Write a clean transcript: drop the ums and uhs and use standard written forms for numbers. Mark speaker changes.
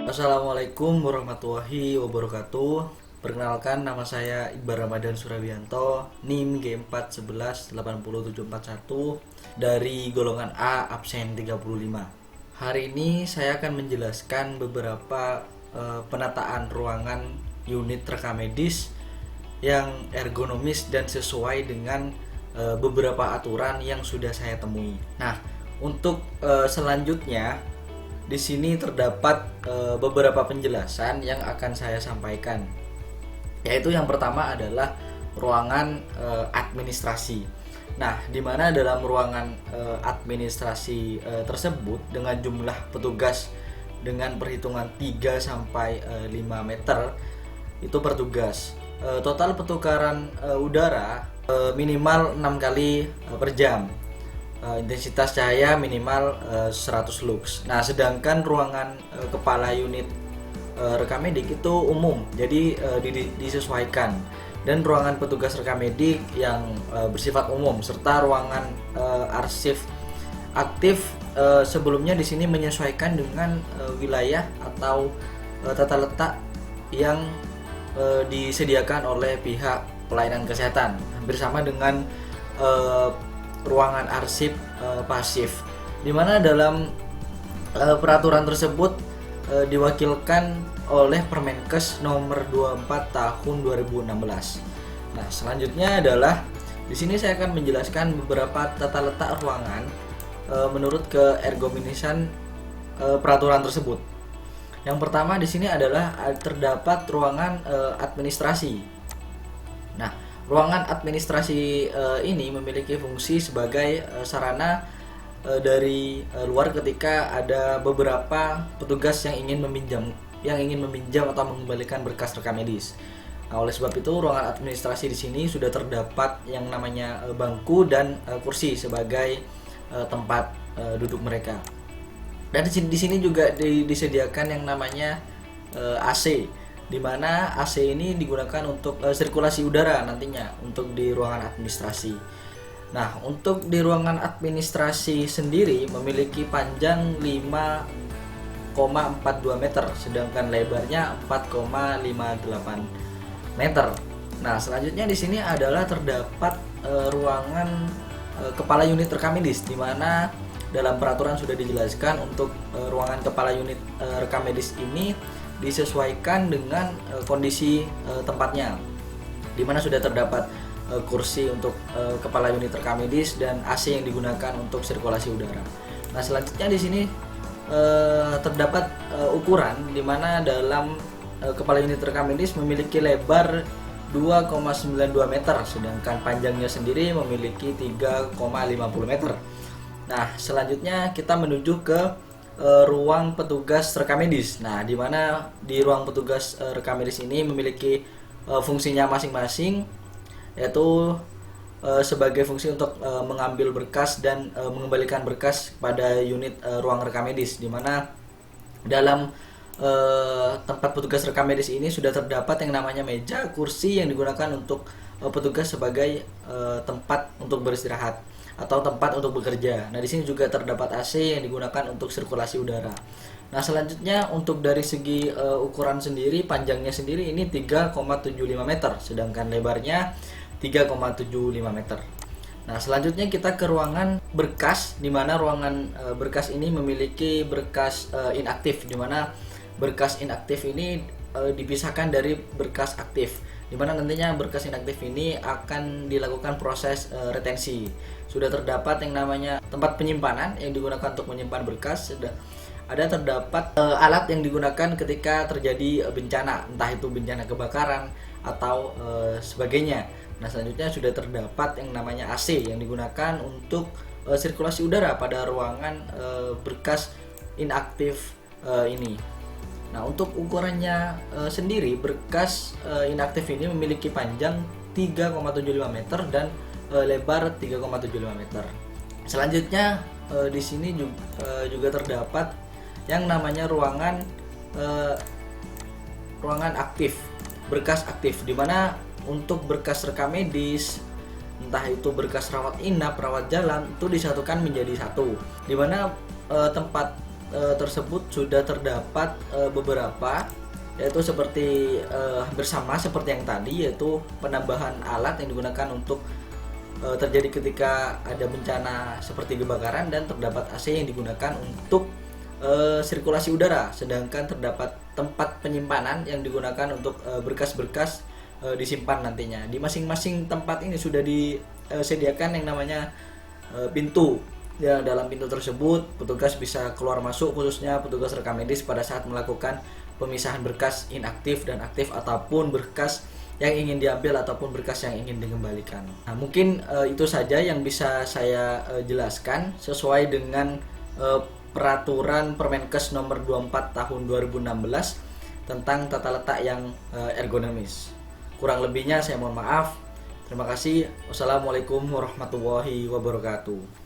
Speaker 1: Assalamualaikum warahmatullahi wabarakatuh. Perkenalkan, nama saya Iqbal Ramadan Surabianto, NIM G4118071 dari golongan A, absen 35. Hari ini saya akan menjelaskan beberapa penataan ruangan unit rekam medis yang ergonomis dan sesuai dengan beberapa aturan yang sudah saya temui. Nah, untuk selanjutnya di sini terdapat beberapa penjelasan yang akan saya sampaikan. Yaitu yang pertama adalah ruangan administrasi. Nah, di mana dalam ruangan administrasi tersebut dengan jumlah petugas dengan perhitungan 3 sampai 5 meter itu per tugas. Total pertukaran udara minimal 6 kali per jam. Intensitas cahaya minimal 100 lux. Nah, sedangkan ruangan kepala unit rekam medik itu umum, jadi disesuaikan. Dan ruangan petugas rekam medik yang bersifat umum serta ruangan arsip aktif sebelumnya di sini menyesuaikan dengan wilayah atau tata letak yang disediakan oleh pihak pelayanan kesehatan, hampir sama dengan ruangan arsip pasif, di mana dalam peraturan tersebut diwakilkan oleh Permenkes nomor 24 tahun 2016. Nah, selanjutnya adalah di sini saya akan menjelaskan beberapa tata letak ruangan menurut keergonomisan peraturan tersebut. Yang pertama di sini adalah terdapat ruangan administrasi. Nah, ruangan administrasi ini memiliki fungsi sebagai sarana dari luar ketika ada beberapa petugas yang ingin meminjam atau mengembalikan berkas rekam medis. Nah, oleh sebab itu ruangan administrasi di sini sudah terdapat yang namanya bangku dan kursi sebagai tempat duduk mereka. Dan di sini juga disediakan yang namanya AC, di mana AC ini digunakan untuk sirkulasi udara nantinya untuk di ruangan administrasi. Nah, untuk di ruangan administrasi sendiri memiliki panjang 5,42 meter, sedangkan lebarnya 4,58 meter. Nah, selanjutnya di sini adalah terdapat ruangan kepala unit rekam medis, di mana dalam peraturan sudah dijelaskan untuk ruangan kepala unit rekam medis ini disesuaikan dengan kondisi tempatnya, di mana sudah terdapat kursi untuk kepala unit rekam medis dan AC yang digunakan untuk sirkulasi udara. Nah, selanjutnya di sini terdapat ukuran, di mana dalam kepala unit rekam medis memiliki lebar 2,92 meter, sedangkan panjangnya sendiri memiliki 3,50 meter. Nah, selanjutnya kita menuju ke ruang petugas rekam medis. Nah, di mana di ruang petugas rekam medis ini memiliki fungsinya masing-masing, yaitu sebagai fungsi untuk mengambil berkas dan mengembalikan berkas pada unit ruang rekam medis, di mana dalam tempat petugas rekam medis ini sudah terdapat yang namanya meja, kursi yang digunakan untuk petugas sebagai tempat untuk beristirahat atau tempat untuk bekerja. Nah, di sini juga terdapat AC yang digunakan untuk sirkulasi udara. Nah, selanjutnya untuk dari segi ukuran sendiri, panjangnya sendiri ini 3,75 meter, sedangkan lebarnya 3,75 meter. Nah, selanjutnya kita ke ruangan berkas, di mana ruangan berkas ini memiliki berkas inaktif, di mana berkas inaktif ini dipisahkan dari berkas aktif, di mana nantinya berkas inaktif ini akan dilakukan proses retensi. Sudah terdapat yang namanya tempat penyimpanan yang digunakan untuk menyimpan berkas. Ada terdapat alat yang digunakan ketika terjadi bencana, entah itu bencana kebakaran atau sebagainya. Nah, selanjutnya sudah terdapat yang namanya AC yang digunakan untuk sirkulasi udara pada ruangan berkas inaktif ini. Nah, untuk ukurannya sendiri, berkas inaktif ini memiliki panjang 3,75 meter dan lebar 3,75 meter. Selanjutnya di sini juga terdapat yang namanya ruangan aktif, berkas aktif, di mana untuk berkas rekam medis, entah itu berkas rawat inap, rawat jalan, itu disatukan menjadi satu, di mana tempat tersebut sudah terdapat beberapa, yaitu seperti bersama seperti yang tadi, yaitu penambahan alat yang digunakan untuk terjadi ketika ada bencana seperti kebakaran, dan terdapat AC yang digunakan untuk sirkulasi udara, sedangkan terdapat tempat penyimpanan yang digunakan untuk berkas-berkas disimpan nantinya. Di masing-masing tempat ini sudah disediakan yang namanya pintu. Ya, dalam pintu tersebut petugas bisa keluar masuk, khususnya petugas rekam medis pada saat melakukan pemisahan berkas inaktif dan aktif, ataupun berkas yang ingin diambil ataupun berkas yang ingin dikembalikan. Nah, mungkin itu saja yang bisa saya jelaskan sesuai dengan peraturan Permenkes nomor 24 tahun 2016 tentang tata letak yang ergonomis. Kurang lebihnya saya mohon maaf. Terima kasih. Wassalamualaikum warahmatullahi wabarakatuh.